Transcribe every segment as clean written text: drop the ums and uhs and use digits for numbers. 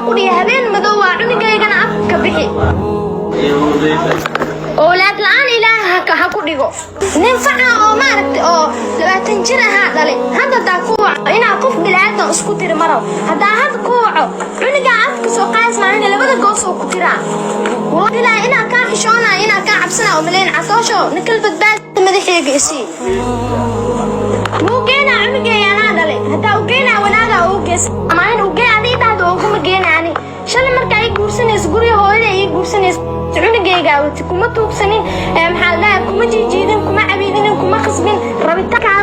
كوري هبين مدوا عندي جاي كان عفك بحي أولاد الآن إله كهكوريجو ننفعنا أو ما رت أو لما تنجر هذا لي هذا تكوع إنا قف بالعادة أسكتير مرة هذا كوع عندي عفك سوقاس معنا لبدا جوسو كتيرا والله لا إنا كان حشونا إنا كان عبسنا وملين عطاشو نكل بدبال مدحي جيسي مو جينا عندي هذا لي هذا وجينا ونادا أوجس أما إنه وجينا ذي ده دوكم جينا يعني شل مركا يجورسن يسقوري هو اللي يجورسن cunugayga wati kuma tuugsanin maxaa la kuma jiidin kuma cabiidin kuma qasbin rabitaanka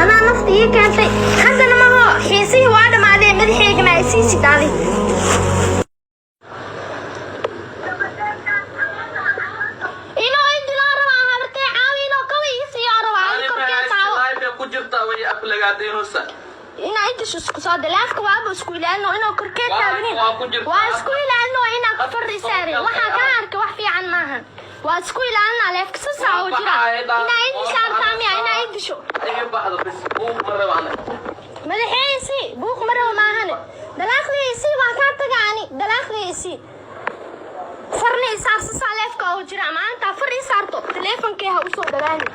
ama nafti ii keentay hadana ma ho xiisii waa dhamaadeen madaxeygana ay sii sidaali ino indila raba hartay caawino kawii siyaaro waa korkee taawo ay ku jirta way aflagaadeenusa ina inta isku soo dalaafka waa isku ilaano inoo korkee taagnin waa isku ilaano ina ka fariisaare waxa ka arka wax fiican maahan waa isku ilaano leefka soo jira ina inta saartaami ina inta sho ay baxdo bis buuq marabana madaxaysi buuq maraba maahan dalaaqdiisi waa ka tagaani dalaaqdiisi farni saarsa leefka oo jira maanta fariisaarto teleefankee ha u soo dhawaani